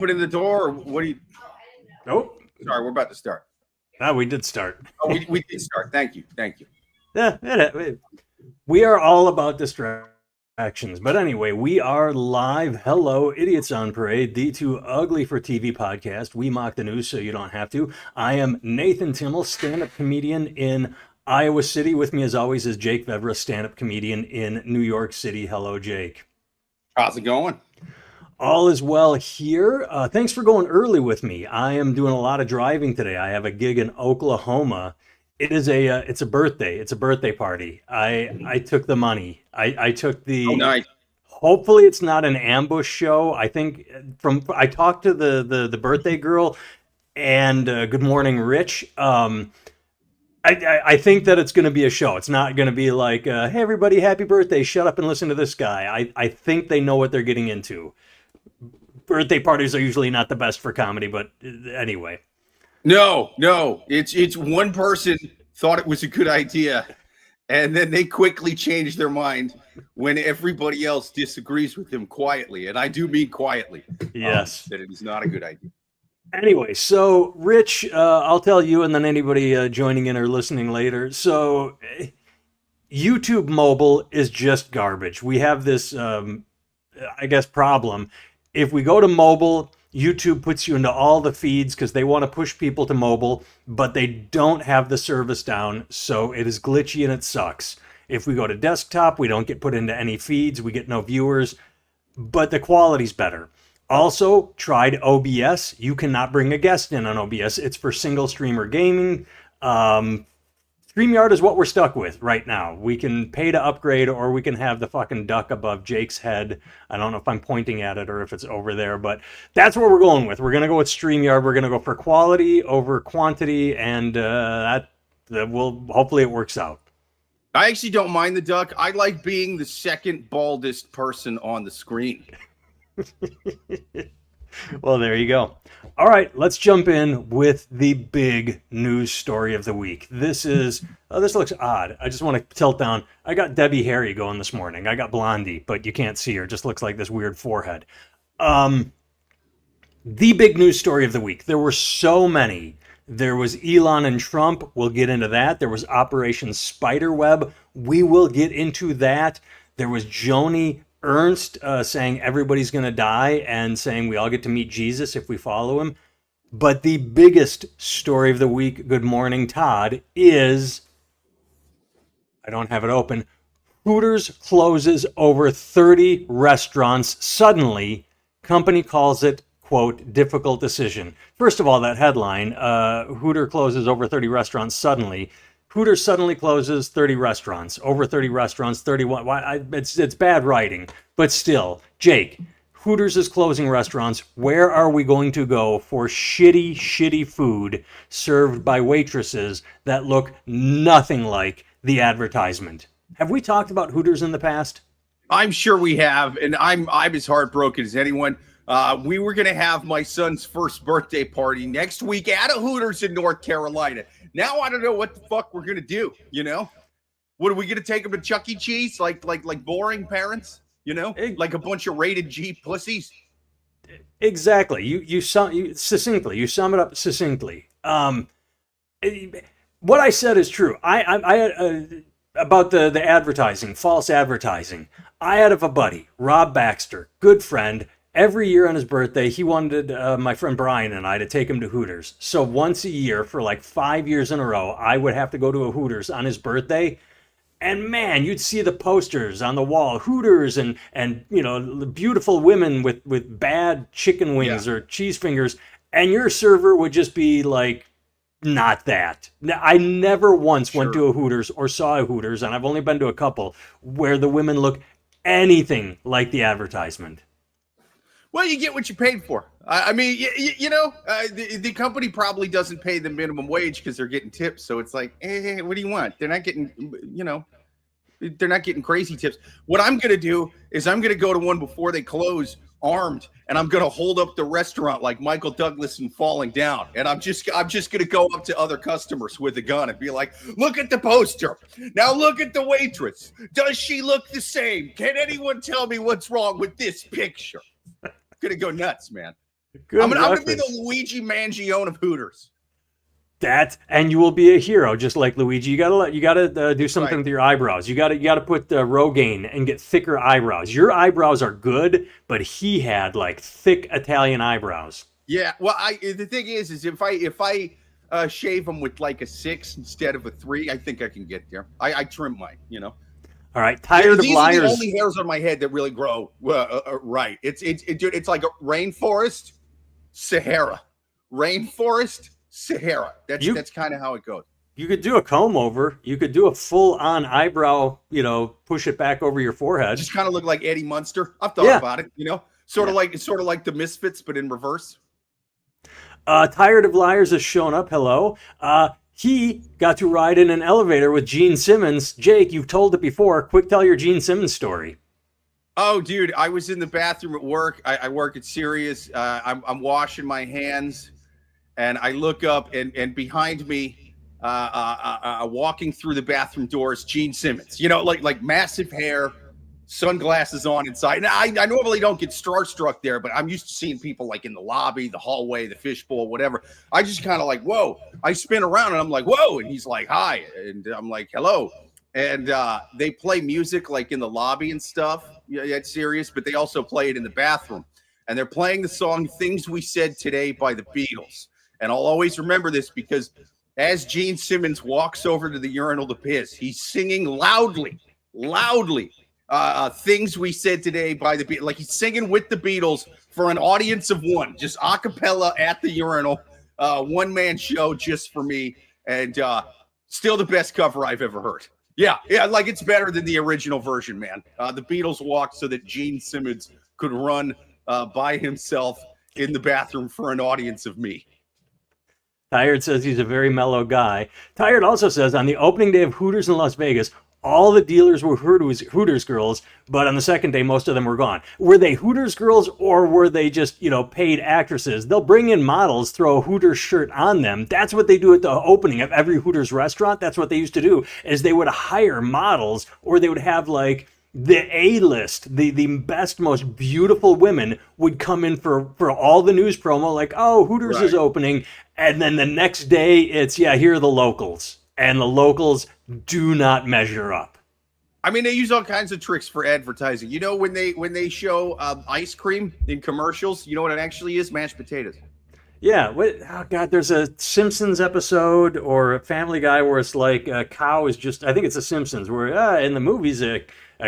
Put in the door, or what do you? Nope. Sorry, we're about to start. We did start. Oh, we did start. Thank you. Yeah, we are all about distractions. But anyway, we are live. Hello, Idiots on Parade, the Too Ugly for TV podcast. We mock the news so you don't have to. I am Nathan Timmel, stand-up comedian in Iowa City. With me, as always, is Jake Vevera, stand-up comedian in New York City. Hello, Jake. How's it going? All is well here. Thanks for going early with me. I am doing a lot of driving today. I have a gig in Oklahoma. It's a birthday. It's a birthday party. I took the money. I took the. Oh, nice. Hopefully, it's not an ambush show. I think I talked to the birthday girl, and good morning, Rich. I think that it's going to be a show. It's not going to be like, hey, everybody, happy birthday. Shut up and listen to this guy. I think they know what they're getting into. Birthday parties are usually not the best for comedy, but anyway. No. It's one person thought it was a good idea, and then they quickly changed their mind when everybody else disagrees with them quietly. And I do mean quietly. Yes. That it is not a good idea. Anyway, so Rich, I'll tell you, and then anybody joining in or listening later. So YouTube mobile is just garbage. We have this, problem. If we go to mobile, YouTube puts you into all the feeds because they want to push people to mobile, but they don't have the service down, so it is glitchy and it sucks. If we go to desktop, we don't get put into any feeds, we get no viewers, but the quality's better. Also, tried OBS. You cannot bring a guest in on OBS. It's for single streamer gaming. StreamYard is what we're stuck with right now. We can pay to upgrade, or we can have the fucking duck above Jake's head. I don't know if I'm pointing at it or if it's over there, but that's what we're going with. We're going to go with StreamYard. We're going to go for quality over quantity, and hopefully it works out. I actually don't mind the duck. I like being the second baldest person on the screen. Well, there you go. All right, let's jump in with the big news story of the week. This looks odd. I just want to tilt down. I got Debbie Harry going this morning. I got Blondie, but you can't see her. It just looks like this weird forehead. The big news story of the week. There were so many. There was Elon and Trump. We'll get into that. There was Operation Spiderweb. We will get into that. There was Joni Ernst saying everybody's going to die and saying we all get to meet Jesus if we follow him. But the biggest story of the week, good morning, Todd, is, I don't have it open, Hooters closes over 30 restaurants suddenly. Company calls it, quote, difficult decision. First of all, that headline, Hooter closes over 30 restaurants suddenly. Hooters suddenly closes 30 restaurants, over 30 restaurants, 31. It's bad writing, but still, Jake, Hooters is closing restaurants. Where are we going to go for shitty food served by waitresses that look nothing like the advertisement? Have we talked about Hooters in the past? I'm sure we have, and I'm as heartbroken as anyone. We were going to have my son's first birthday party next week at a Hooters in North Carolina. Now I don't know what the fuck we're going to do, you know? What, are we going to take him to Chuck E. Cheese like boring parents, you know? Like a bunch of rated G pussies? Exactly. You sum it up succinctly. What I said is true. I about the advertising, false advertising. I had a buddy, Rob Baxter, good friend. Every year on his birthday, he wanted my friend Brian and I to take him to Hooters. So once a year for like 5 years in a row, I would have to go to a Hooters on his birthday. And man, you'd see the posters on the wall, Hooters and you know, beautiful women with bad chicken wings or cheese fingers. And your server would just be like, not that. I never once went to a Hooters or saw a Hooters, and I've only been to a couple, where the women look anything like the advertisement. Well, you get what you paid for. I mean, the company probably doesn't pay the minimum wage because they're getting tips. So it's like, hey, what do you want? They're not getting, they're not getting crazy tips. What I'm going to do is I'm going to go to one before they close armed, and I'm going to hold up the restaurant like Michael Douglas and Falling Down. And I'm just going to go up to other customers with a gun and be like, look at the poster. Now look at the waitress. Does she look the same? Can anyone tell me what's wrong with this picture? Gonna go nuts, man. Good I'm gonna be reference. the Luigi Mangione of Hooters. And you will be a hero, just like Luigi. You gotta do something Right. with your eyebrows. You gotta put Rogaine and get thicker eyebrows. Your eyebrows are good, but he had like thick Italian eyebrows. Yeah. Well, the thing is if I shave them with like a 6 instead of a 3, I think I can get there. I trim mine. All right, tired of These are the liars. only hairs on my head that really grow right. Dude, it's like a rainforest, Sahara, rainforest, Sahara. That's kind of how it goes. You could do a comb over. You could do a full on eyebrow. Push it back over your forehead. Just kind of look like Eddie Munster. I've thought Yeah. about it. Sort of like the Misfits, but in reverse. Tired of liars has shown up. Hello. He got to ride in an elevator with Gene Simmons. Jake, you've told it before. Quick, tell your Gene Simmons story. Oh, dude, I was in the bathroom at work. I work at Sirius. I'm washing my hands, and I look up, and behind me, walking through the bathroom doors, Gene Simmons. Like massive hair, sunglasses on inside. Now, I normally don't get starstruck there, but I'm used to seeing people like in the lobby, the hallway, the fishbowl, whatever. I just kind of like, whoa. I spin around and I'm like, whoa. And he's like, hi. And I'm like, hello. And they play music like in the lobby and stuff. Yeah, it's serious, but they also play it in the bathroom. And they're playing the song Things We Said Today by the Beatles. And I'll always remember this because as Gene Simmons walks over to the urinal to piss, he's singing loudly, Things We Said Today by the Beatles. Like he's singing with the Beatles for an audience of one, just a cappella at the urinal, one-man show just for me. And still the best cover I've ever heard. Yeah, like it's better than the original version, man. The Beatles walked so that Gene Simmons could run by himself in the bathroom for an audience of me. Tired says he's a very mellow guy. Tired also says on the opening day of Hooters in Las Vegas, all the dealers were Hooters girls, but on the second day, most of them were gone. Were they Hooters girls or were they just, paid actresses? They'll bring in models, throw a Hooters shirt on them. That's what they do at the opening of every Hooters restaurant. That's what they used to do, is they would hire models, or they would have like the A-list, the best, most beautiful women would come in for all the news promo, like, oh, Hooters is opening. And then the next day it's, here are the locals. And the locals do not measure up. I mean, they use all kinds of tricks for advertising. When they show ice cream in commercials, you know what it actually is? Mashed potatoes. Yeah. Oh, God, there's a Simpsons episode or a Family Guy where it's like a cow is just, I think it's a Simpsons, where in the movies a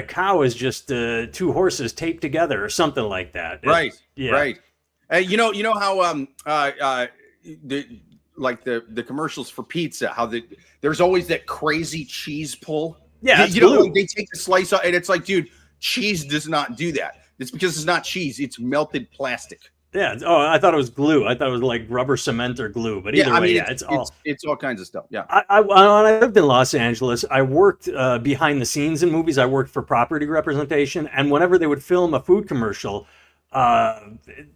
cow is just 2 horses taped together or something like that. Right. You know how the commercials for pizza, how there's always that crazy cheese pull. Yeah, like they take the slice out and it's like, dude, cheese does not do that. It's because it's not cheese; it's melted plastic. Yeah. Oh, I thought it was glue. I thought it was like rubber cement or glue. But either way, it's all kinds of stuff. Yeah. When I lived in Los Angeles, I worked behind the scenes in movies. I worked for property representation, and whenever they would film a food commercial,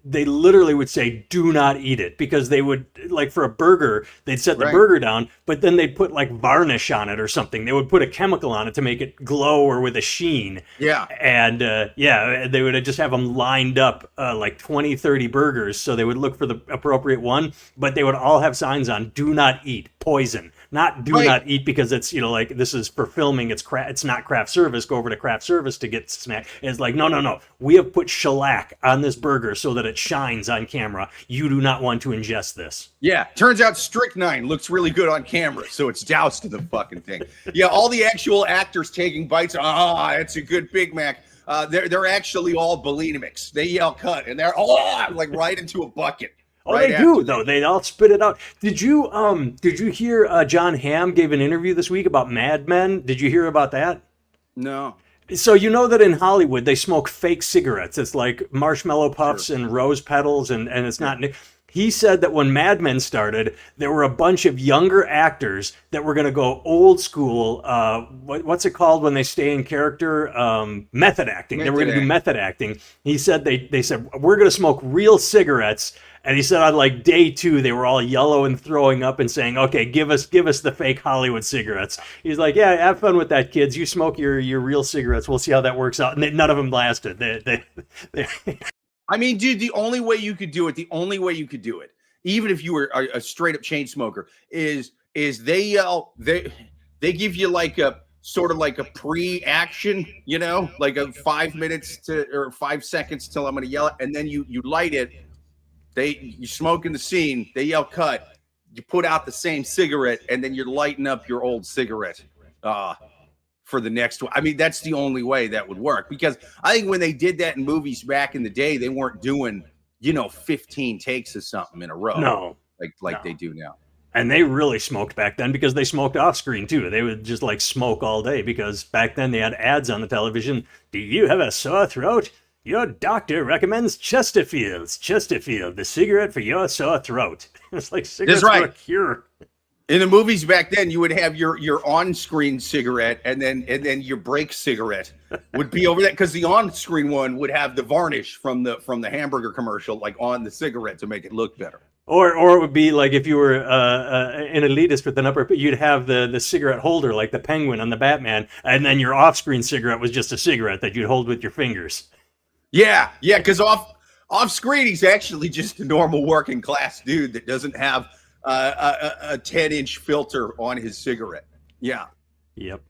they literally would say, do not eat it, because they would, like for a burger, they'd set the burger down, but then they'd put like varnish on it or something. They would put a chemical on it to make it glow or with a sheen. Yeah. And they would just have them lined up like 20, 30 burgers. So they would look for the appropriate one, but they would all have signs on, do not eat, poison. Not do not eat because it's, like this is for filming. It's not craft service. Go over to craft service to get snack. It's like, no. We have put shellac on this burger so that it shines on camera. You do not want to ingest this. Yeah. Turns out strychnine looks really good on camera, so it's doused to the fucking thing. Yeah. All the actual actors taking bites. It's a good Big Mac. They're actually all bulimics. They yell cut and they're like right into a bucket. Oh, they do, though. They all spit it out. Did you hear John Hamm gave an interview this week about Mad Men? Did you hear about that? No. So you know that in Hollywood they smoke fake cigarettes. It's like marshmallow puffs and rose petals, and it's not. He said that when Mad Men started, there were a bunch of younger actors that were going to go old school. What's it called when they stay in character? Method acting. They were going to do method acting. He said they said, we're going to smoke real cigarettes. And he said on like day 2, they were all yellow and throwing up and saying, okay, give us the fake Hollywood cigarettes. He's like, yeah, have fun with that, kids. You smoke your real cigarettes. We'll see how that works out. And none of them lasted. I mean, dude, the only way you could do it, even if you were a straight up chain smoker, is they yell, they give you like a sort of like a pre-action, like a 5 minutes to or 5 seconds till I'm gonna yell it, and then you light it. You smoke in the scene, they yell cut, you put out the same cigarette, and then you're lighting up your old cigarette. For the next one. I mean, that's the only way that would work, because I think when they did that in movies back in the day, they weren't doing, 15 takes of something in a row. No. Like they do now. And they really smoked back then because they smoked off screen too. They would just like smoke all day because back then they had ads on the television. Do you have a sore throat? Your doctor recommends Chesterfield, the cigarette for your sore throat. It's like cigarettes for a cure. In the movies back then, you would have your on-screen cigarette, and then your break cigarette would be over that, because the on-screen one would have the varnish from the hamburger commercial like on the cigarette to make it look better. Or it would be like if you were an elitist with an upper, you'd have the cigarette holder like the Penguin on the Batman, and then your off-screen cigarette was just a cigarette that you'd hold with your fingers. Yeah, because off-screen he's actually just a normal working class dude that doesn't have a 10-inch filter on his cigarette. Yeah. Yep.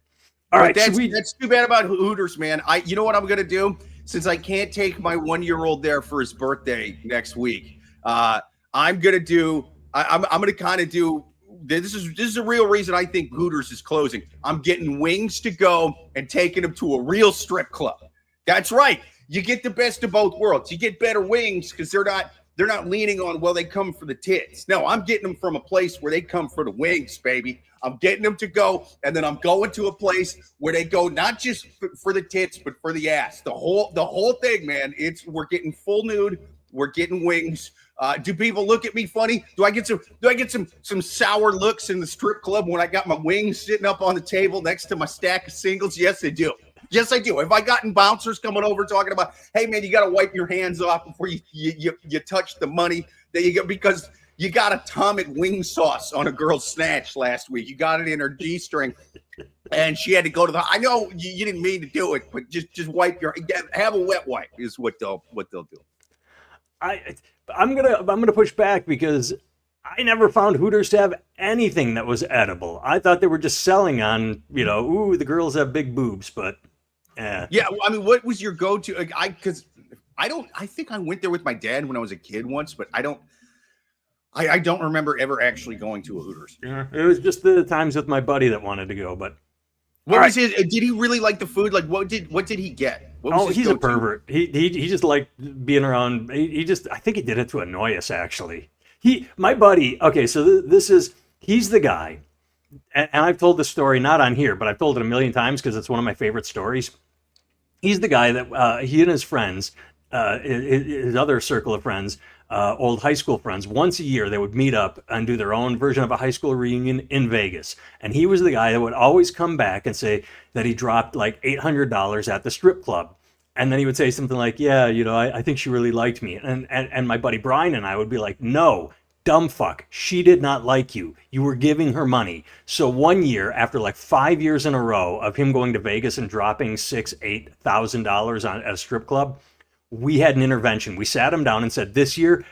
All right. That's too bad about Hooters, man. You know what I'm gonna do? Since I can't take my 1-year-old there for his birthday next week, I'm gonna do. I'm gonna kind of do. This is a real reason I think Hooters is closing. I'm getting wings to go and taking them to a real strip club. That's right. You get the best of both worlds. You get better wings because they're not leaning on, well, they come for the tits. No, I'm getting them from a place where they come for the wings, baby. I'm getting them to go, and then I'm going to a place where they go not just for the tits, but for the ass. The whole thing, man. We're getting full nude. We're getting wings. Do people look at me funny? Do I get some sour looks in the strip club when I got my wings sitting up on the table next to my stack of singles? Yes, I do. Yes, I do. Have I gotten bouncers coming over talking about, hey, man, you got to wipe your hands off before you touch the money that you get, because you got atomic wing sauce on a girl's snatch last week. You got it in her G-string, and she had to go to I know you didn't mean to do it, but just wipe have a wet wipe is what they'll do. I'm gonna push back because I never found Hooters to have anything that was edible. I thought they were just selling on, the girls have big boobs, but. Yeah, I mean, what was your go-to? I think I went there with my dad when I was a kid once, but I don't remember ever actually going to a Hooters. Yeah, it was just the times with my buddy that wanted to go. But what was his? Did he really like the food? Like, what did he get? He's a pervert. He just liked being around. I think he did it to annoy us. Actually, my buddy. Okay, so he's the guy, and I've told this story not on here, but I've told it a million times because it's one of my favorite stories. He's the guy that he and his friends, his other circle of friends, old high school friends, once a year they would meet up and do their own version of a high school reunion in Vegas. And he was the guy that would always come back and say that he dropped like $800 at the strip club. And then he would say something like, yeah, I think she really liked me. And my buddy Brian and I would be like, no, dumb fuck. She did not like you. You were giving her money. So one year, after like 5 years in a row of him going to Vegas and dropping $8,000 at a strip club, we had an intervention. We sat him down and said, this year,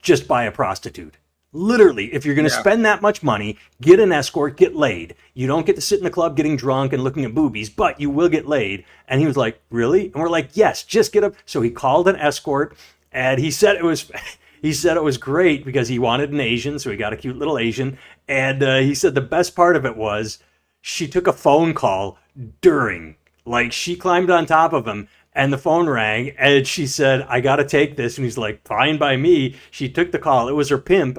just buy a prostitute. Literally, if you're going to spend that much money, get an escort, get laid. You don't get to sit in the club getting drunk and looking at boobies, but you will get laid. And he was like, really? And we're like, yes, just get up. So he called an escort, and he said it was great because he wanted an Asian, so he got a cute little Asian. And he said the best part of it was she took a phone call during. Like, she climbed on top of him, and the phone rang, and she said, I got to take this. And he's like, fine by me. She took the call. It was her pimp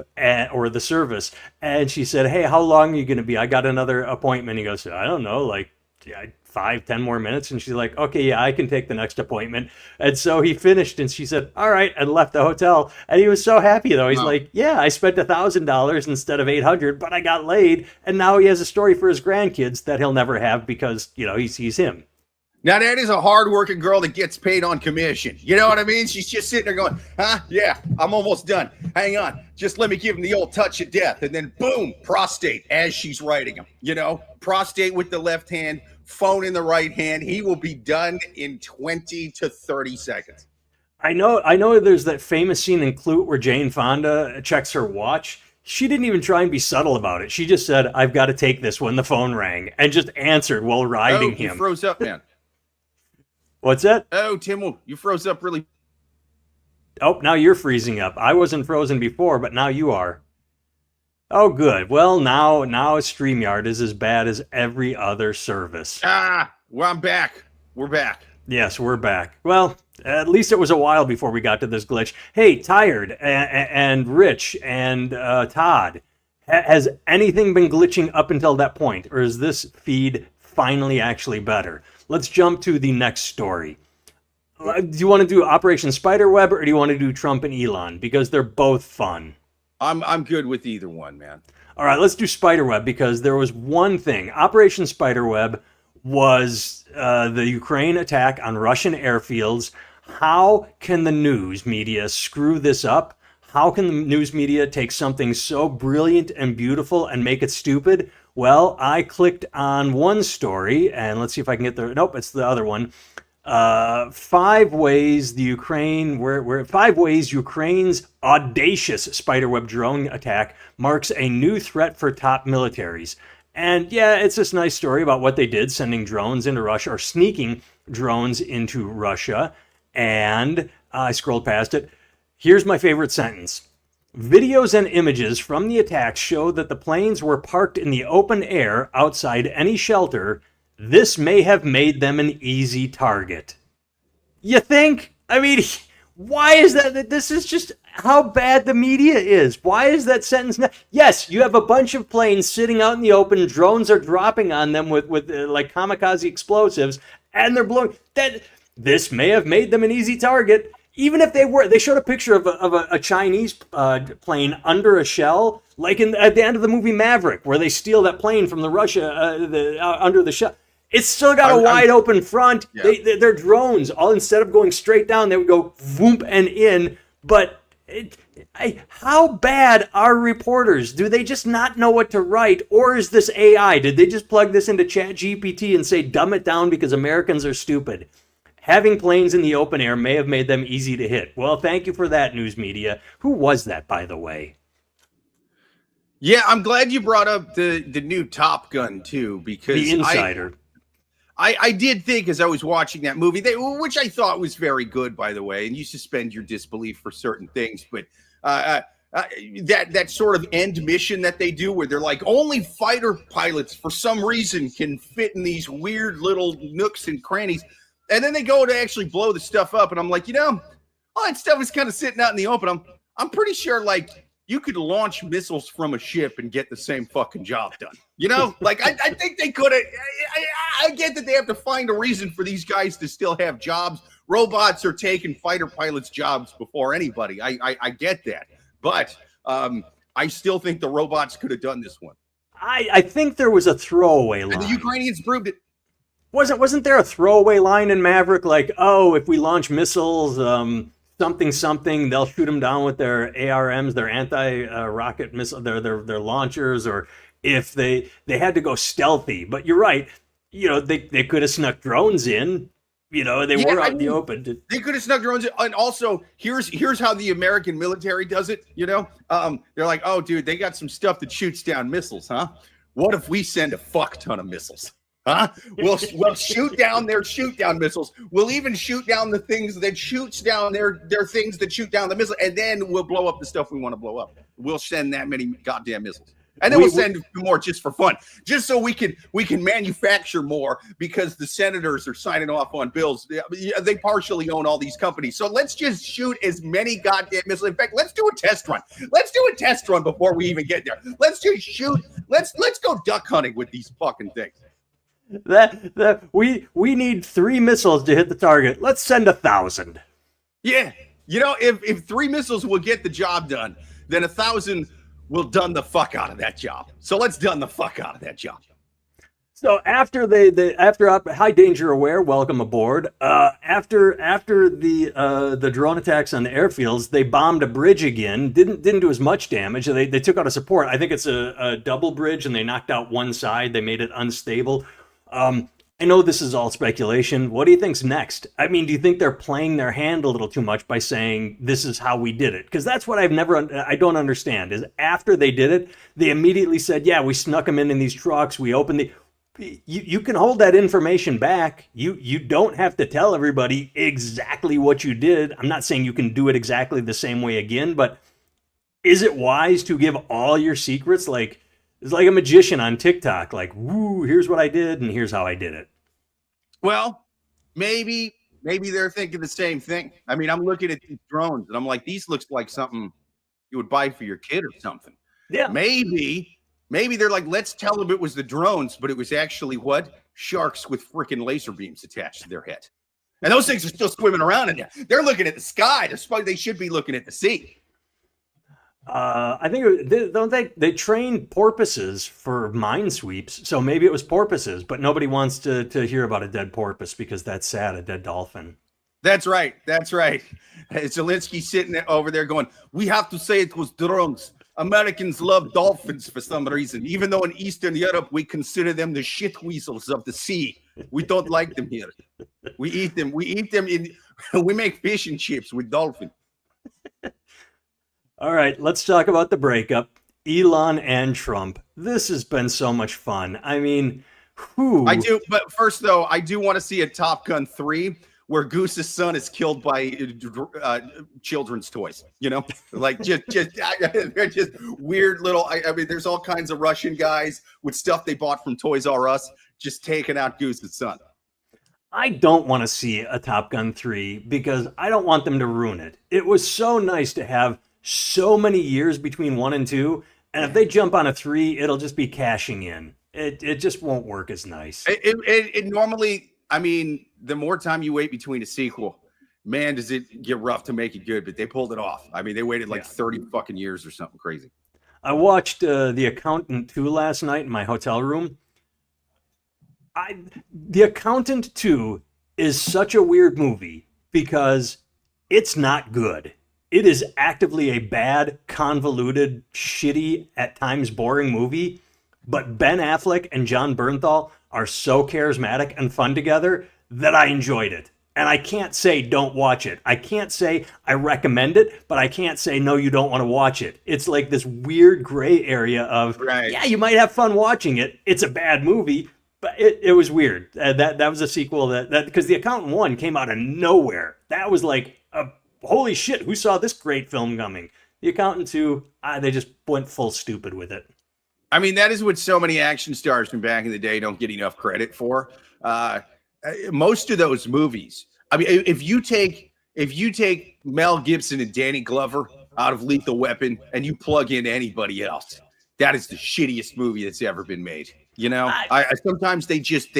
or the service. And she said, hey, how long are you going to be? I got another appointment. He goes, I don't know, like 5-10 more minutes. And she's like, okay, yeah, I can take the next appointment. And so he finished, and she said, all right, and left the hotel. And he was so happy, though. He's like, yeah, I spent $1,000 instead of $800, but I got laid. And now he has a story for his grandkids that he'll never have because, he sees him. Now, that is a hardworking girl that gets paid on commission. You know what I mean? She's just sitting there going, yeah, I'm almost done. Hang on. Just let me give him the old touch of death. And then, boom, prostate as she's writing him. Prostate with the left hand, phone in the right hand. He will be done in 20 to 30 seconds. I know. There's that famous scene in Clute where Jane Fonda checks her watch. She didn't even try and be subtle about it. She just said, "I've got to take this" when the phone rang, and just answered while riding Oh, you him. froze up, man. What's that? Oh, Timmel, you froze up really. Oh, now you're freezing up. I wasn't frozen before, but now you are. Oh, good. Well, now StreamYard is as bad as every other service. Well, I'm back. We're back. Yes, we're back. Well, at least it was a while before we got to this glitch. Hey, Tired and Rich and Todd, has anything been glitching up until that point, or is this feed finally actually better? Let's jump to the next story. Do you want to do Operation Spiderweb, or do you want to do Trump and Elon? Because they're both fun. I'm good with either one, man. All right, let's do Spiderweb, because there was one thing. Operation Spiderweb was the Ukraine attack on Russian airfields. How can the news media screw this up? How can the news media take something so brilliant and beautiful and make it stupid? Well, I clicked on one story, and let's see if I can get there. Nope, it's the other one. 5 ways Ukraine's audacious spiderweb drone attack marks a new threat for top militaries. And yeah, it's this nice story about what they did, sending drones into Russia, or sneaking drones into Russia. And I scrolled past it. Here's my favorite sentence. Videos and images from the attacks show that the planes were parked in the open air outside any shelter. This may have made them an easy target. You think? I mean, why is that? This is just how bad the media is. Why is that sentence? Yes, you have a bunch of planes sitting out in the open. Drones are dropping on them with like kamikaze explosives, and they're blowing. This may have made them an easy target. Even if they showed a picture of a Chinese plane under a shell, like at the end of the movie Maverick, where they steal that plane from the Russia under the shell. It's still got a wide open front. Yeah. They're drones. All instead of going straight down, they would go voomp and in. But how bad are reporters? Do they just not know what to write, or is this AI? Did they just plug this into ChatGPT and say dumb it down because Americans are stupid? Having planes in the open air may have made them easy to hit. Well, thank you for that, news media. Who was that, by the way? Yeah, I'm glad you brought up the new Top Gun too, because the Insider. I did think as I was watching that movie, which I thought was very good, by the way, and you suspend your disbelief for certain things, but that sort of end mission that they do, where they're like, only fighter pilots for some reason can fit in these weird little nooks and crannies, and then they go to actually blow the stuff up, and I'm like, all that stuff is kind of sitting out in the open. I'm pretty sure, like, you could launch missiles from a ship and get the same fucking job done. Like I think they could have. I get that they have to find a reason for these guys to still have jobs. Robots are taking fighter pilots' jobs before anybody. I get that, but I still think the robots could have done this one. I think there was a throwaway line. And the Ukrainians proved it. Wasn't there a throwaway line in Maverick, like, oh, if we launch missiles, something, they'll shoot them down with their ARMs, their anti-rocket missile, their launchers, or if they had to go stealthy. But you're right, they could have snuck drones in. They were out in the open. They could have snuck drones in. And also, here's how the American military does it. They're like, oh, dude, they got some stuff that shoots down missiles, huh? What if we send a fuck ton of missiles? Huh? We'll shoot down their shoot down missiles. We'll even shoot down the things that shoots down their things that shoot down the missile, and then we'll blow up the stuff we want to blow up. We'll send that many goddamn missiles, and then we'll send more just for fun, just so we can manufacture more, because the senators are signing off on bills. They partially own all these companies, so let's just shoot as many goddamn missiles. In fact, let's do a test run. Let's do a test run before we even get there. Let's just shoot. Let's go duck hunting with these fucking things. We need 3 missiles to hit the target. Let's send 1,000. Yeah, if 3 missiles will get the job done, then 1,000 will done the fuck out of that job. So let's done the fuck out of that job. So after high danger aware, welcome aboard. After the drone attacks on the airfields, they bombed a bridge again. Didn't do as much damage. They took out a support. I think it's a double bridge, and they knocked out one side. They made it unstable. And I know this is all speculation. What do you think's next? I mean, do you think they're playing their hand a little too much by saying this is how we did it? Because that's what I don't understand. Is after they did it, they immediately said, "Yeah, we snuck them in these trucks. We opened the." You can hold that information back. You don't have to tell everybody exactly what you did. I'm not saying you can do it exactly the same way again, but is it wise to give all your secrets? Like it's like a magician on TikTok. Like, woo, here's what I did and here's how I did it. Well, maybe they're thinking the same thing. I mean, I'm looking at these drones and I'm like, these looks like something you would buy for your kid or something. Yeah. Maybe they're like, let's tell them it was the drones, but it was actually what? Sharks with freaking laser beams attached to their head. And those things are still swimming around in there. They're looking at the sky. They should be looking at the sea. I think they train porpoises for minesweeps, so maybe it was porpoises, but nobody wants to hear about a dead porpoise because that's sad, a dead dolphin. That's right. Zelensky sitting over there going, we have to say it was drones. Americans love dolphins for some reason, even though in Eastern Europe we consider them the shit weasels of the sea. We don't like them here. We eat them. We make fish and chips with dolphin. All right, let's talk about the breakup. Elon and Trump. This has been so much fun. I mean, I do, but first though, I do want to see a Top Gun 3 where Goose's son is killed by children's toys. You know, like they're just weird little. I mean, there's all kinds of Russian guys with stuff they bought from Toys R Us just taking out Goose's son. I don't want to see a Top Gun 3 because I don't want them to ruin it. It was so nice to have so many years between 1 and 2, and if they jump on a 3, it'll just be cashing in. It just won't work as nice. It normally, I mean, the more time you wait between a sequel, man, does it get rough to make it good. But they pulled it off. I mean, they waited like 30 fucking years or something crazy. I watched The Accountant 2 last night in my hotel room. The Accountant 2 is such a weird movie because it's not good. It is actively a bad, convoluted, shitty, at times boring movie. But Ben Affleck and John Bernthal are so charismatic and fun together that I enjoyed it. And I can't say don't watch it. I can't say I recommend it, but I can't say no, you don't want to watch it. It's like this weird gray area of, yeah, you might have fun watching it. It's a bad movie, but it was weird. That was a sequel that because The Accountant 1 came out of nowhere. That was like holy shit, who saw this great film coming? The Accountant 2, they just went full stupid with it. I mean, that is what so many action stars from back in the day don't get enough credit for. Most of those movies, I mean, if you take Mel Gibson and Danny Glover out of Lethal Weapon and you plug in anybody else, that is the shittiest movie that's ever been made. You know, I sometimes they just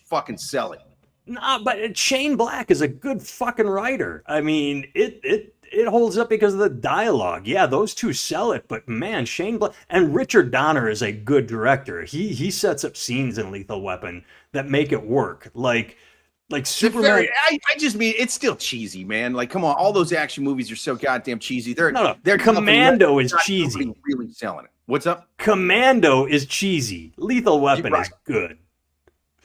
fucking sell it. Nah, but Shane Black is a good fucking writer. I mean, it holds up because of the dialogue. Yeah, those two sell it, but man, Shane Black and Richard Donner is a good director. He sets up scenes in Lethal Weapon that make it work. Like Superman. I just mean it's still cheesy, man. Like, come on, all those action movies are so goddamn cheesy. They're Commando is cheesy. Really selling it. What's up? Commando is cheesy. Lethal Weapon is good.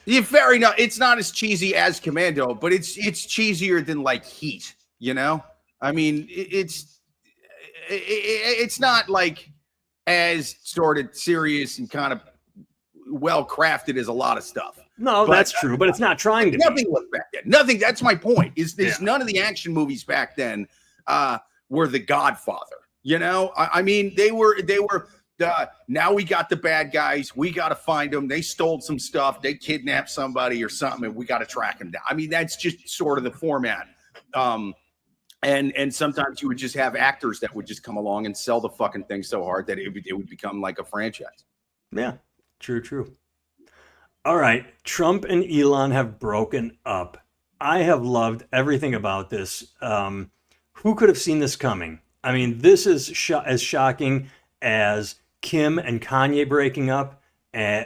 Yeah, fair enough. It's not as cheesy as Commando, but it's cheesier than like Heat. You know, I mean, it's not like as sort of serious and kind of well crafted as a lot of stuff. No, that's true, but it's not trying to. Nothing was back then. Nothing. That's my point. None of the action movies back then were The Godfather. You know, I mean, they were. Now we got the bad guys. We got to find them. They stole some stuff. They kidnapped somebody or something, and we got to track them down. I mean, that's just sort of the format. And sometimes you would just have actors that would just come along and sell the fucking thing so hard that it would become like a franchise. Yeah, true. All right, Trump and Elon have broken up. I have loved everything about this. Who could have seen this coming? I mean, this is as shocking as Kim and Kanye breaking up,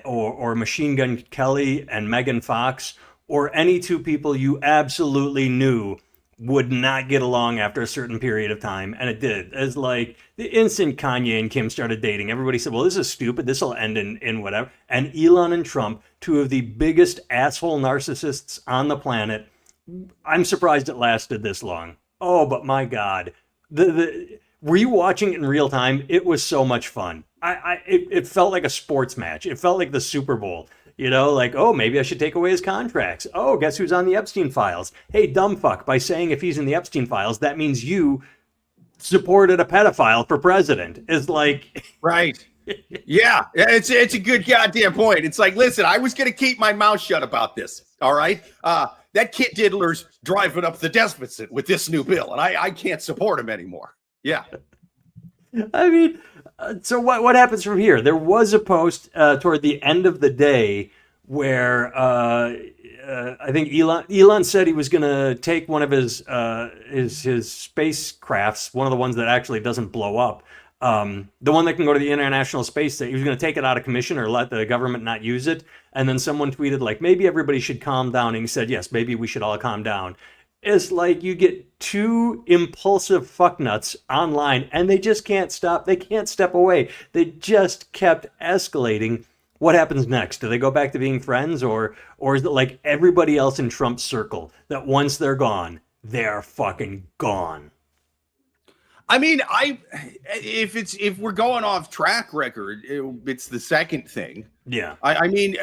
or Machine Gun Kelly and Megan Fox, or any two people you absolutely knew would not get along after a certain period of time, and it did. As like the instant Kanye and Kim started dating, everybody said, well, this is stupid, this will end in whatever. And Elon and Trump, two of the biggest asshole narcissists on the planet, I'm surprised it lasted this long. Oh, but my God. Were you watching it in real time? It was so much fun. It felt like a sports match. It felt like the Super Bowl. You know, like, oh, maybe I should take away his contracts. Oh, guess who's on the Epstein files? Hey, dumb fuck, by saying if he's in the Epstein files, that means you supported a pedophile for president. It's like... Right. Yeah, it's a good goddamn point. It's like, listen, I was going to keep my mouth shut about this, all right? That Kit Diddler's driving up the deficit with this new bill, and I can't support him anymore. Yeah. I mean... So what happens from here? There was a post toward the end of the day where I think Elon said he was going to take one of his spacecrafts, one of the ones that actually doesn't blow up, the one that can go to the International Space Station. He was going to take it out of commission or let the government not use it. And then someone tweeted like, maybe everybody should calm down. And he said, yes, maybe we should all calm down. It's like you get two impulsive fucknuts online and they just can't stop. They can't step away. They just kept escalating. What happens next? Do they go back to being friends, or is it like everybody else in Trump's circle that once they're gone, they're fucking gone? I mean, if we're going off track record, it's the second thing. Yeah. I mean,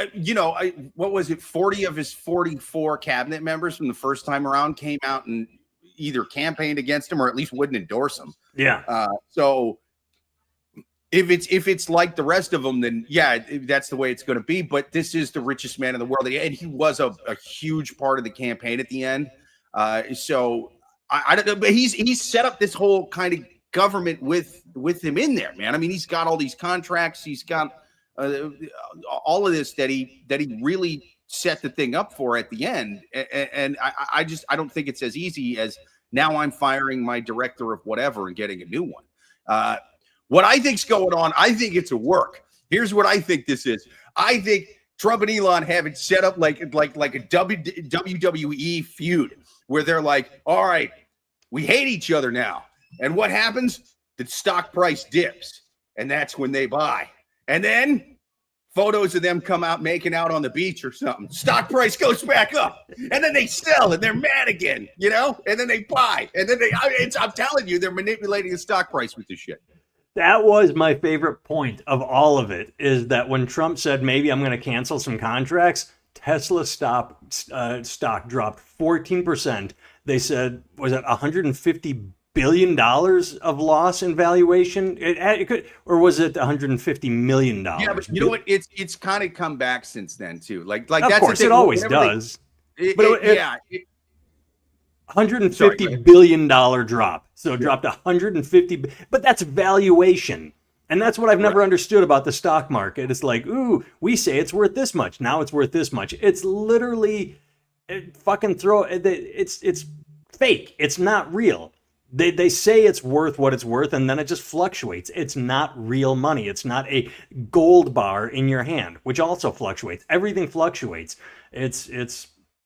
what was it? 40 of his 44 cabinet members from the first time around came out and either campaigned against him or at least wouldn't endorse him. Yeah. So if it's like the rest of them, then yeah, that's the way it's going to be. But this is the richest man in the world, and he was a huge part of the campaign at the end. So I don't know, but he's set up this whole kind of government with him in there, man. I mean, he's got all these contracts. He's got all of this that he really set the thing up for at the end. And I don't think it's as easy as now I'm firing my director of whatever and getting a new one. What I think's going on, I think it's a work. Here's what I think this is. I think Trump and Elon have it set up like a WWE feud where they're like, all right, we hate each other now. And what happens? The stock price dips. And that's when they buy. And then photos of them come out making out on the beach or something. Stock price goes back up. And then they sell and they're mad again, and then they buy. And then I'm telling you, they're manipulating the stock price with this shit. That was my favorite point of all of it, is that when Trump said, maybe I'm going to cancel some contracts, Tesla stock dropped 14%. They said, was it $150 billion of loss in valuation? It could, or was it $150 million? Yeah, but you know what? It's kind of come back since then too. Like of that's course it always does. $150 billion drop. So it dropped 150, but that's valuation. And that's what I've never understood about the stock market. It's like, ooh, we say it's worth this much. Now it's worth this much. It's literally it's fake. It's not real. They say it's worth what it's worth, and then it just fluctuates. It's not real money. It's not a gold bar in your hand, which also fluctuates. Everything fluctuates.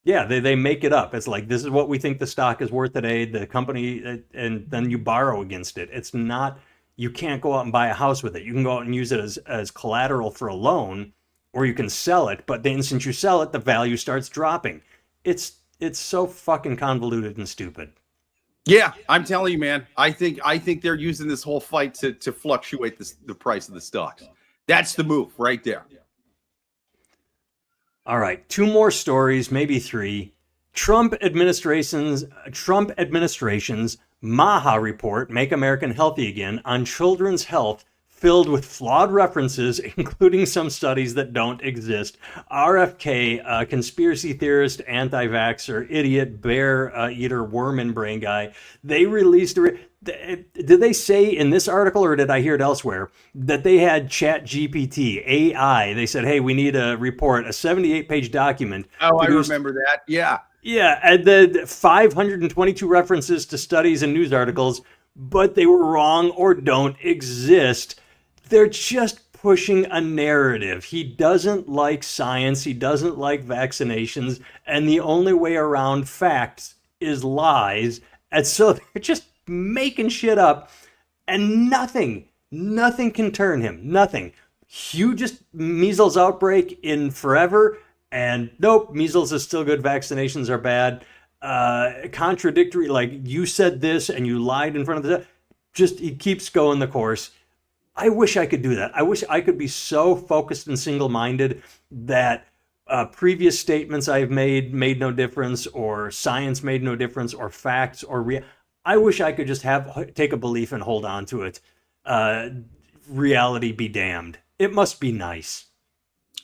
Yeah, they make it up. It's like, this is what we think the stock is worth today, the company, and then you borrow against it. It's not, you can't go out and buy a house with it. You can go out and use it as collateral for a loan, or you can sell it, but the instant you sell it, the value starts dropping. It's so fucking convoluted and stupid. Yeah, I'm telling you, man. I think they're using this whole fight to fluctuate the price of the stocks. That's the move right there. All right, 2 more stories, maybe 3. Trump administration's MAHA report, Make America Healthy Again, on children's health, filled with flawed references, including some studies that don't exist. RFK, conspiracy theorist, anti-vaxxer, idiot, bear eater, worm and brain guy, they released did they say in this article, or did I hear it elsewhere, that they had ChatGPT, AI? They said, hey, we need a report, a 78-page document. Oh, I remember that. Yeah. Yeah, and then 522 references to studies and news articles, but they were wrong or don't exist. They're just pushing a narrative. He doesn't like science. He doesn't like vaccinations. And the only way around facts is lies. And so they're just making shit up, and nothing can turn him. Nothing. Hugest measles outbreak in forever, and nope, measles is still good. Vaccinations are bad. Contradictory, like you said this and you lied in front of the. Just he keeps going the course. I wish I could do that. I wish I could be so focused and single-minded that previous statements I've made no difference, or science made no difference, or facts, or I wish I could just take a belief and hold on to it. Reality be damned. It must be nice.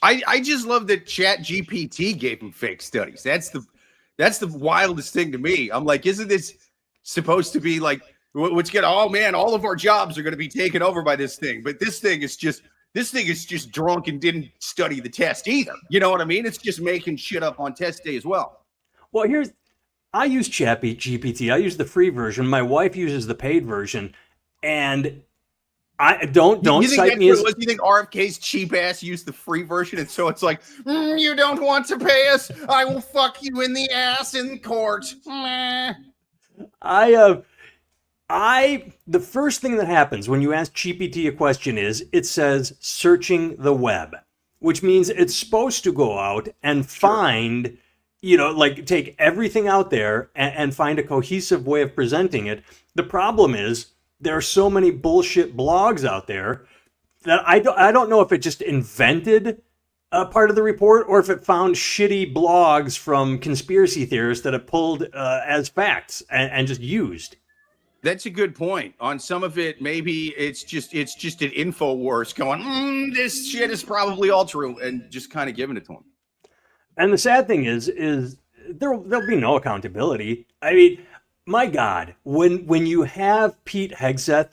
I just love that Chat GPT gave him fake studies. That's the wildest thing to me. I'm like, isn't this supposed to be like what's gonna? Oh man, all of our jobs are gonna be taken over by this thing. But this thing is just drunk and didn't study the test either. You know what I mean? It's just making shit up on test day as well. Well, I use Chat GPT. I use the free version. My wife uses the paid version, and I don't cite me as. Do you think RFK's cheap ass used the free version, and so it's like, you don't want to pay us? I will fuck you in the ass in court. Meh. The first thing that happens when you ask GPT a question is it says searching the web, which means it's supposed to go out and find, like take everything out there and find a cohesive way of presenting it. The problem is there are so many bullshit blogs out there that I don't know if it just invented a part of the report or if it found shitty blogs from conspiracy theorists that it pulled as facts and just used. That's a good point. On some of it, maybe it's just an InfoWars going, this shit is probably all true, and just kind of giving it to them. And the sad thing is there'll be no accountability. I mean, my God, when you have Pete Hegseth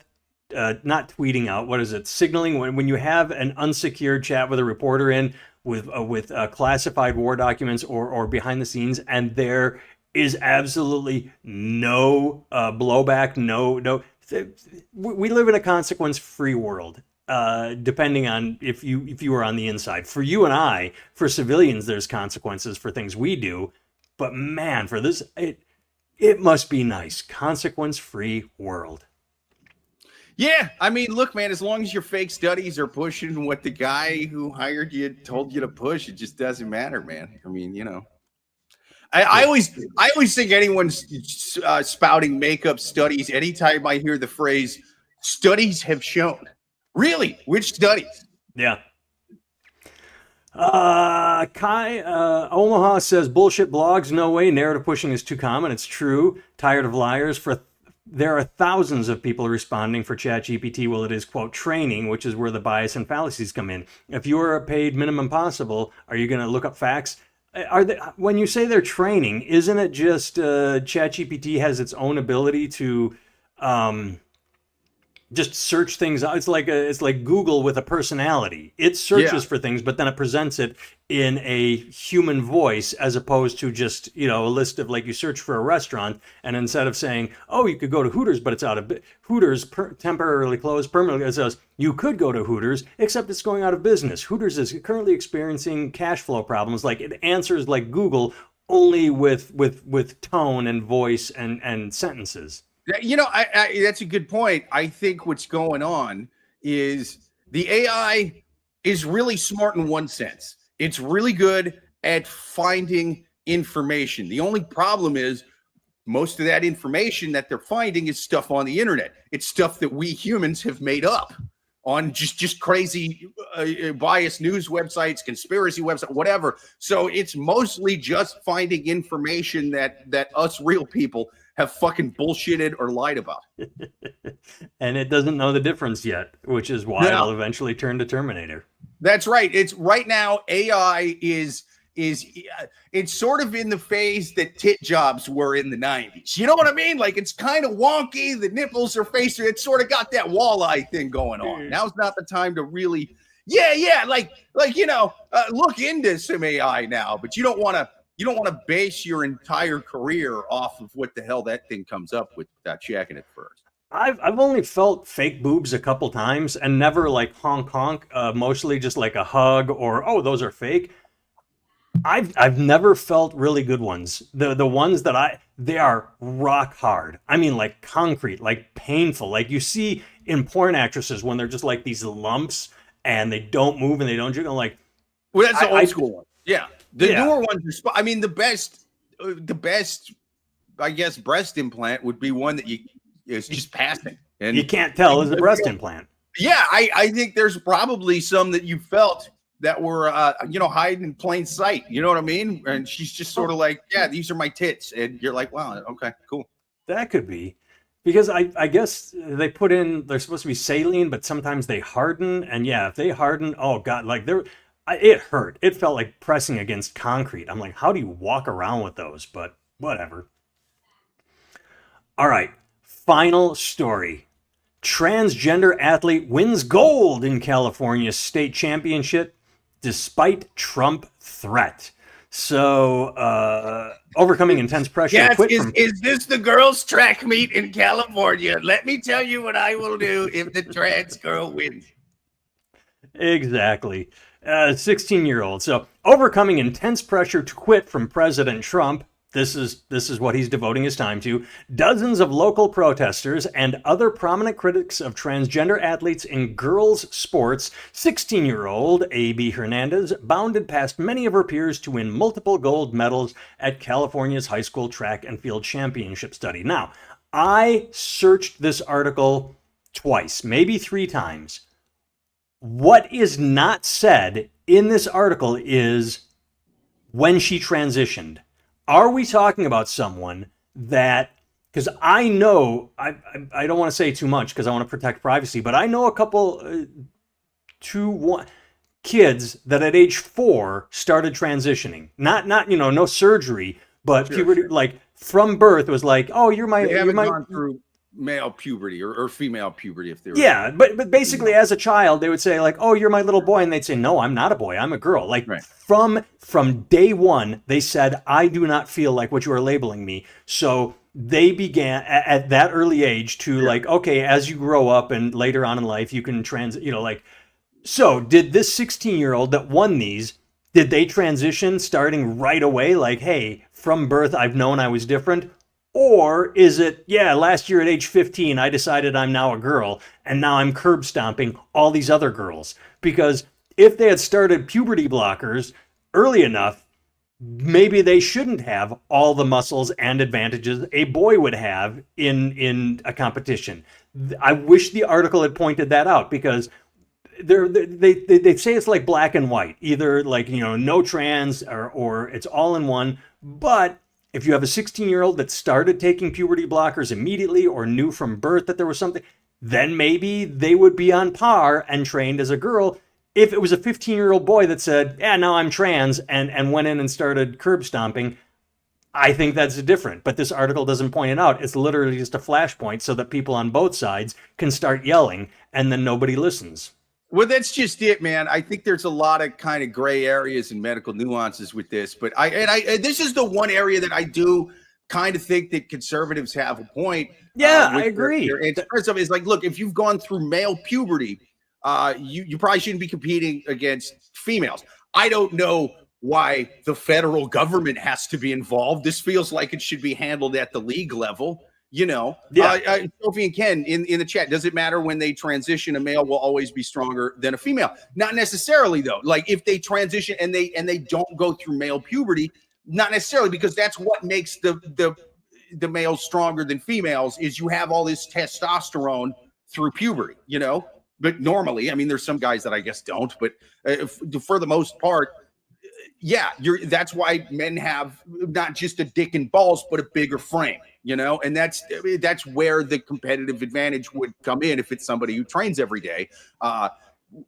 not tweeting out, what is it, signaling, when you have an unsecured chat with a reporter in with classified war documents or behind the scenes, and there is absolutely no blowback, no. We live in a consequence-free world, depending on if you are on the inside. For you and I, for civilians, there's consequences for things we do. But man, for this, it must be nice. Consequence-free world. Yeah, I mean, look, man, as long as your fake studies are pushing what the guy who hired you told you to push, it just doesn't matter, man. I mean, I always think anyone's spouting makeup studies, anytime I hear the phrase studies have shown. Really? Which studies? Yeah. Kai Omaha says bullshit blogs. No way. Narrative pushing is too common. It's true. Tired of liars. There are thousands of people responding for ChatGPT. Well, it is, quote, training, which is where the bias and fallacies come in. If you are paid minimum possible, are you going to look up facts? When you say they're training, isn't it just ChatGPT has its own ability to just search things out? It's like Google with a personality. It searches for things, but then it presents it in a human voice, as opposed to just a list of, like, you search for a restaurant, and instead of saying, oh, you could go to Hooters, but it's out of Hooters temporarily closed permanently, it says you could go to Hooters, except it's going out of business. Hooters is currently experiencing cash flow problems. Like, it answers like Google, only with tone and voice and sentences. That's a good point. I think what's going on is the AI is really smart in one sense. It's really good at finding information. The only problem is most of that information that they're finding is stuff on the internet. It's stuff that we humans have made up on just crazy biased news websites, conspiracy websites, whatever. So it's mostly just finding information that us real people have fucking bullshitted or lied about. And it doesn't know the difference yet, which is why it'll eventually turn to Terminator. That's right. It's right now AI is it's sort of in the phase that tit jobs were in the 90s. You know what I mean? Like, it's kind of wonky. The nipples are facing. It's sort of got that walleye thing going on. Now's not the time to really, look into some AI now. But you don't want to base your entire career off of what the hell that thing comes up with without checking it first. I've only felt fake boobs a couple times, and never like honk honk. Mostly just like a hug or, oh, those are fake. I've never felt really good ones. The ones that they are rock hard. I mean, like concrete, like painful. Like you see in porn actresses when they're just like these lumps and they don't move and they don't jiggle. Like Well, that's the I old school one. Yeah, the yeah. newer ones are. I mean, the best, I guess, breast implant would be one that is just passing, and You can't tell is a breast implant. yeah, I think there's probably some that you felt that were hiding in plain sight. You know what I mean? And she's just sort of like, yeah, these are my tits, and you're like, wow, okay, cool. That could be. Because I guess they put in, they're supposed to be saline, but sometimes they harden. And yeah, if they harden, oh God, like it hurt. It felt like pressing against concrete. I'm like, how do you walk around with those? But whatever. All right. Final story. Transgender athlete wins gold in California state championship despite Trump threat. So, overcoming intense pressure. Yes, is this the girls' track meet in California? Let me tell you what I will do if the trans girl wins. Exactly. 16-year-old. So, overcoming intense pressure to quit from President Trump. This is what he's devoting his time to. Dozens of local protesters and other prominent critics of transgender athletes in girls' sports, 16-year-old A.B. Hernandez bounded past many of her peers to win multiple gold medals at California's high school track and field championship study. Now, I searched this article twice, maybe 3 times. What is not said in this article is when she transitioned. Are we talking about someone that, because I know, I don't want to say too much because I want to protect privacy, but I know a couple, kids that at age 4 started transitioning. Not no surgery, but puberty, sure. Like from birth, it was like, oh, they haven't gone through male puberty or female puberty if they were. Yeah, but basically as a child, they would say like, oh, you're my little boy. And they'd say, no, I'm not a boy. I'm a girl. Like right. From day one, they said, I do not feel like what you are labeling me. So they began at that early age to like, okay, as you grow up and later on in life, you can so did this 16-year-old that won these, did they transition starting right away? Like, hey, from birth, I've known I was different. Or is it, yeah, last year at age 15, I decided I'm now a girl, and now I'm curb stomping all these other girls? Because if they had started puberty blockers early enough, maybe they shouldn't have all the muscles and advantages a boy would have in a competition. I wish the article had pointed that out, because they say it's like black and white, either like, no trans or it's all in one. But if you have a 16-year-old that started taking puberty blockers immediately or knew from birth that there was something, then maybe they would be on par and trained as a girl. If it was a 15-year-old boy that said, yeah, now I'm trans, and went in and started curb stomping, I think that's different. But this article doesn't point it out. It's literally just a flashpoint so that people on both sides can start yelling, and then nobody listens. Well, that's just it, man. I think there's a lot of kind of gray areas and medical nuances with this, but this is the one area that I do kind of think that conservatives have a point. Yeah, I agree. And first of all, is like, look, if you've gone through male puberty, you probably shouldn't be competing against females. I don't know why the federal government has to be involved. This feels like it should be handled at the league level. Yeah. Sophie and Ken in the chat, does it matter when they transition? A male will always be stronger than a female. Not necessarily, though. Like if they transition and they don't go through male puberty, not necessarily, because that's what makes the males stronger than females, is you have all this testosterone through puberty, But normally, I mean, there's some guys that I guess don't, but for the most part, yeah, that's why men have not just a dick and balls, but a bigger frame, and that's where the competitive advantage would come in if it's somebody who trains every day.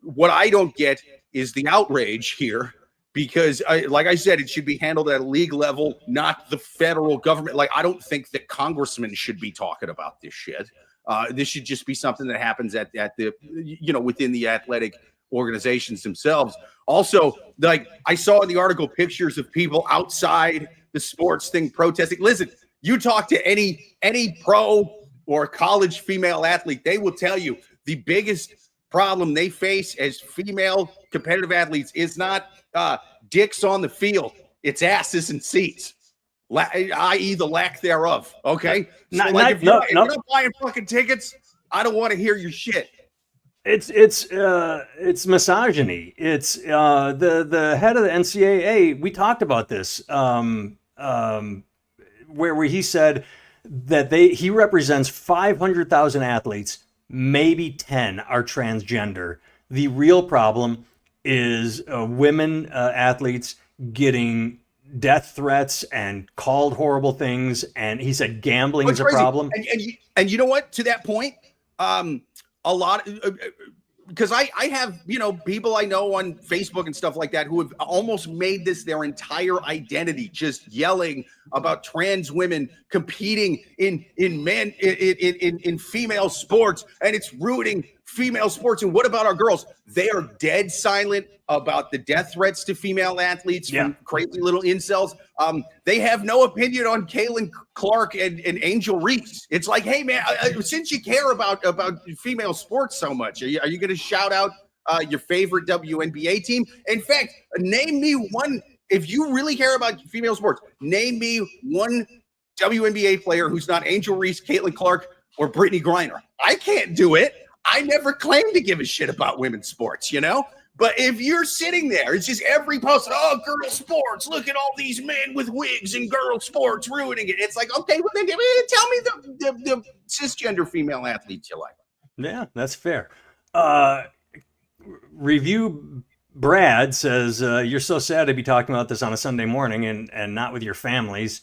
What I don't get is the outrage here, because like I said, it should be handled at a league level, not the federal government. Like, I don't think that congressmen should be talking about this shit. This should just be something that happens at the, within the athletic organizations themselves. Also, like I saw in the article pictures of people outside the sports thing protesting. Listen, you talk to any pro or college female athlete, they will tell you the biggest problem they face as female competitive athletes is not dicks on the field, it's asses and seats, i.e. the lack thereof. Okay, so if you're not buying fucking tickets, I don't want to hear your shit. It's misogyny. It's the head of the NCAA. We talked about this, where he said that he represents 500,000 athletes. Maybe 10 are transgender. The real problem is women athletes getting death threats and called horrible things. And he said gambling is a problem. And you know what? To that point, a lot, because I have, people I know on Facebook and stuff like that who have almost made this their entire identity, just yelling about trans women competing in female sports, and it's ruining female sports. And what about our girls? They are dead silent about the death threats to female athletes from crazy little incels. They have no opinion on Caitlin Clark and Angel Reese. It's like, hey man, since you care about female sports so much, are you going to shout out your favorite WNBA team? In fact, name me one. If you really care about female sports, name me one WNBA player who's not Angel Reese, Caitlin Clark, or Brittany Griner. I can't do it. I never claimed to give a shit about women's sports, But if you're sitting there, it's just every post, oh, girl sports, look at all these men with wigs and girl sports ruining it. It's like, okay, well, then tell me the cisgender female athletes you like. Yeah, that's fair. Review Brad says, you're so sad to be talking about this on a Sunday morning and not with your families.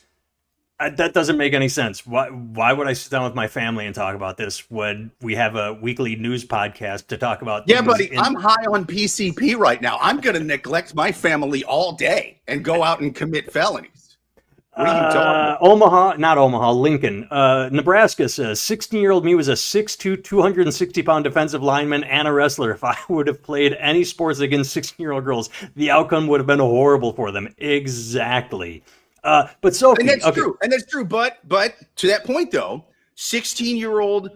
That doesn't make any sense. Why would I sit down with my family and talk about this when we have a weekly news podcast to talk about? Yeah, buddy, I'm high on PCP right now. I'm going to neglect my family all day and go out and commit felonies. What are you talking about? Lincoln. Nebraska says, 16-year-old me was a 6'2", 260-pound defensive lineman and a wrestler. If I would have played any sports against 16-year-old girls, the outcome would have been horrible for them. Exactly. But Sophie, and that's true. But to that point though, 16-year-old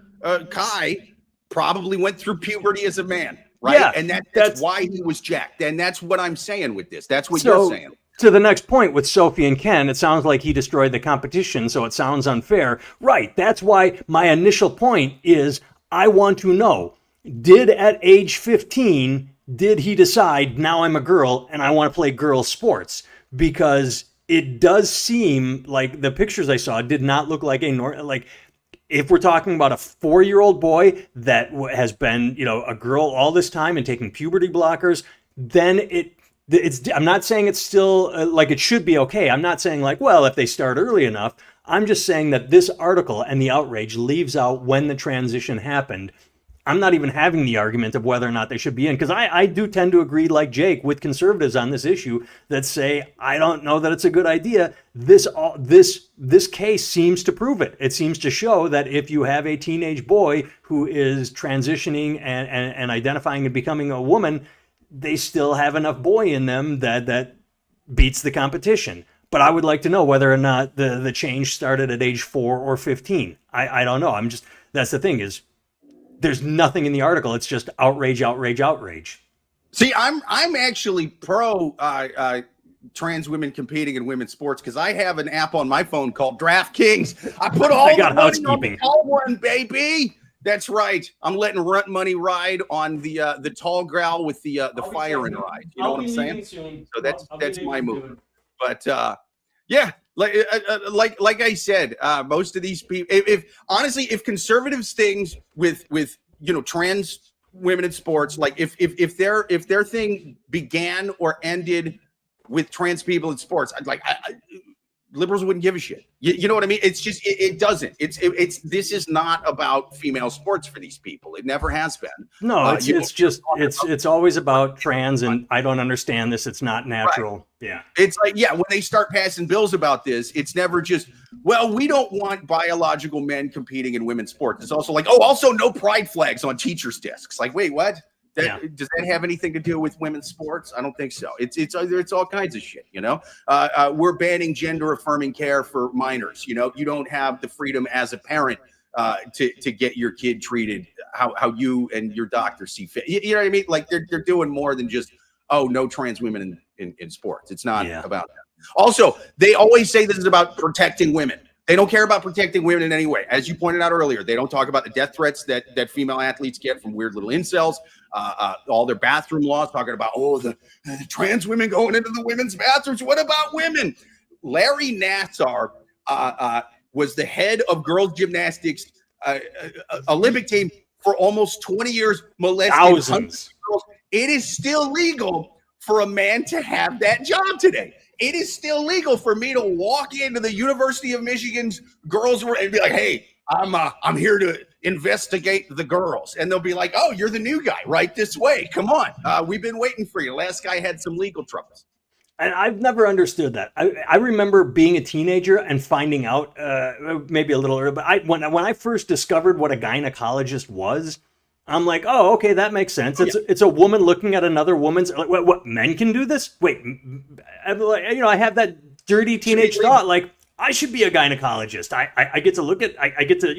Kai probably went through puberty as a man, right? Yeah, and that's why he was jacked. And that's what I'm saying with this. That's what you're saying. To the next point with Sophie and Ken, it sounds like he destroyed the competition, so it sounds unfair. Right. That's why my initial point is I want to know, at age 15, did he decide now I'm a girl and I want to play girl sports? Because it does seem like the pictures I saw did not look like if we're talking about a 4-year-old boy that has been, a girl all this time and taking puberty blockers, then I'm not saying it's still like it should be okay. I'm not saying if they start early enough. I'm just saying that this article and the outrage leaves out when the transition happened. I'm not even having the argument of whether or not they should be in, because I do tend to agree, like Jake, with conservatives on this issue that say, I don't know that it's a good idea. This case seems to prove it. It seems to show that if you have a teenage boy who is transitioning and identifying and becoming a woman, they still have enough boy in them that beats the competition. But I would like to know whether or not the change started at age 4 or 15. I don't know. That's the thing is, there's nothing in the article. It's just outrage, outrage, outrage. See, I'm actually pro trans women competing in women's sports because I have an app on my phone called DraftKings. I put all the money on the tall one, baby. That's right. I'm letting rent money ride on the tall gal with the firing ride. You know what I'm saying? So that's my move. But yeah. Like I said, most of these people, if conservative things with trans women in sports, like if their thing began or ended with trans people in sports, liberals wouldn't give a shit. You know what I mean? It's just it doesn't. This is not about female sports for these people. It never has been. No, it's always about trans, and I don't understand this. It's not natural. Right. Yeah. It's like, when they start passing bills about this, it's never just, well, we don't want biological men competing in women's sports. It's also like, also no pride flags on teachers' desks. Like, wait, what? Does that have anything to do with women's sports? I don't think so. It's all kinds of shit, We're banning gender affirming care for minors. You don't have the freedom as a parent to get your kid treated how you and your doctor see fit. You know what I mean? Like they're doing more than just oh, no trans women in sports. It's not Yeah. about that. Also, they always say this is about protecting women. They don't care about protecting women in any way. As you pointed out earlier, they don't talk about the death threats that female athletes get from weird little incels, all their bathroom laws, talking about, the trans women going into the women's bathrooms. What about women? Larry Nassar was the head of girls gymnastics Olympic team for almost 20 years, molested hundreds of girls. It is still legal for a man to have that job today. It is still legal for me to walk into the University of Michigan's girls' room and be like, hey, I'm here to investigate the girls. And they'll be like, oh, you're the new guy, right this way. Come on. We've been waiting for you. Last guy had some legal troubles. And I've never understood that. I remember being a teenager and finding out, maybe a little early, but when I first discovered what a gynecologist was, I'm like, oh, okay, that makes sense. It's a woman looking at another woman's. Like, what, men can do this? Wait, I have that dirty teenage thought, like, I should be a gynecologist. I get to look at, I get to,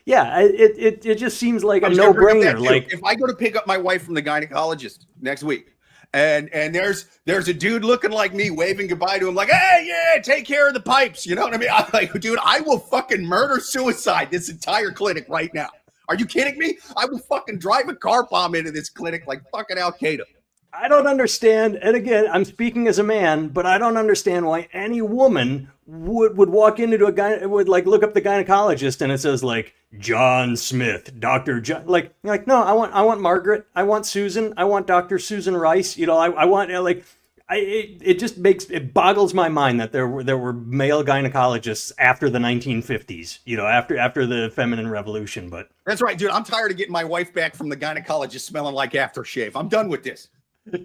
it just seems like a no-brainer. Like, if I go to pick up my wife from the gynecologist next week, and there's a dude looking like me waving goodbye to him, like, hey, yeah, take care of the pipes. You know what I mean? I'm like, dude, I will fucking murder suicide this entire clinic right now. Are you kidding me? I will fucking drive a car bomb into this clinic like fucking Al Qaeda. I don't understand, and again, I'm speaking as a man, but I don't understand why any woman would walk into a guy, would like look up the gynecologist and it says like John Smith, Dr. John, like no, I want Margaret, I want Susan, I want Dr. Susan Rice, I want it just it boggles my mind that there were male gynecologists after the 1950s, after the feminine revolution. But that's right, dude. I'm tired of getting my wife back from the gynecologist smelling like aftershave. I'm done with this.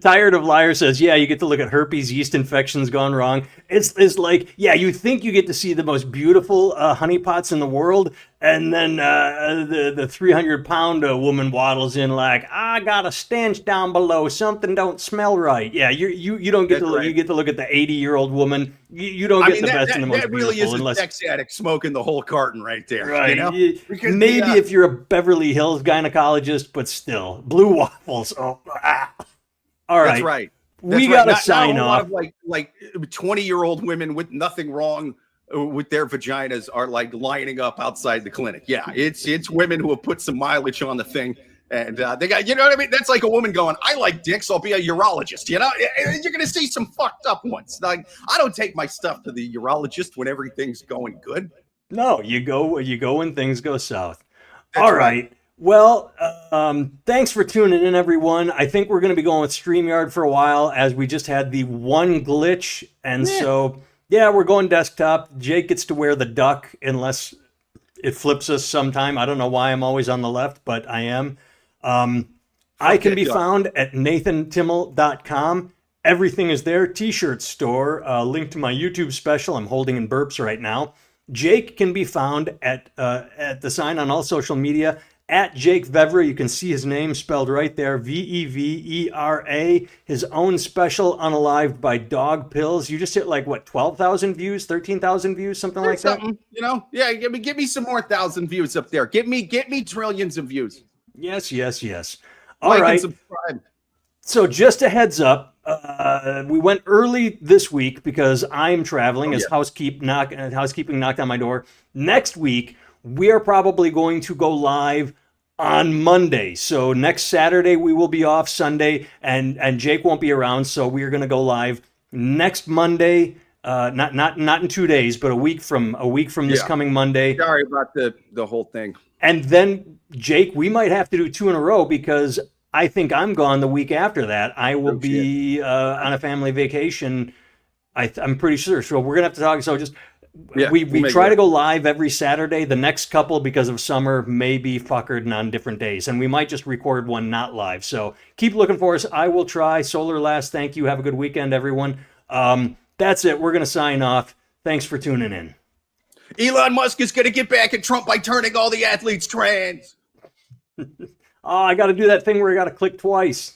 Tired of Liar says, yeah, you get to look at herpes, yeast infections gone wrong. It's like, yeah, you think you get to see the most beautiful honeypots in the world, and then the 300-pound woman waddles in like, I got a stench down below, something don't smell right. Yeah, you don't get to look. Right. You get to look at the 80-year-old woman. You don't get the best and the most beautiful. That really is a sex addict smoking the whole carton right there. Right. Maybe if you're a Beverly Hills gynecologist, but still, blue waffles. Oh. All right. That's right. We got to sign off. Like 20-year-old women with nothing wrong with their vaginas are like lining up outside the clinic. Yeah, it's women who have put some mileage on the thing, and they got, you know what I mean? That's like a woman going, I like dicks, I'll be a urologist. You're going to see some fucked up ones. Like, I don't take my stuff to the urologist when everything's going good. No, you go when things go south. That's all right. Well, thanks for tuning in, everyone. I think we're going to be going with StreamYard for a while, as we just had the one glitch. And so, yeah, we're going desktop. Jake gets to wear the duck unless it flips us sometime. I don't know why I'm always on the left, but I am. I can be found at nathantimmel.com. Everything is there. T-shirt store. Link to my YouTube special. I'm holding in burps right now. Jake can be found at the sign on all social media. At Jake Vevera, you can see his name spelled right there, Vevera, his own special, Unalived by Dog Pills. You just hit like, what, 12,000 views, 13,000 views, something like that? Yeah, give me some more 1,000 views up there. Get me trillions of views. Yes. All right. And subscribe. So just a heads up, we went early this week because I'm traveling as housekeeping knocked on my door. Next week, we are probably going to go live on Monday. So next Saturday we will be off, Sunday, and Jake won't be around. So we are going to go live next Monday. Not in 2 days, but a week from this coming Monday. Sorry about the whole thing. And then Jake, we might have to do 2 in a row because I think I'm gone the week after that. I will be on a family vacation. I'm pretty sure. So we're gonna have to talk. So just. Yeah, we try to go live every Saturday. The next couple, because of summer, may be fuckered on different days. And we might just record one not live. So keep looking for us. I will try. Solar Last, thank you. Have a good weekend, everyone. That's it. We're going to sign off. Thanks for tuning in. Elon Musk is going to get back at Trump by turning all the athletes trans. I got to do that thing where I got to click twice.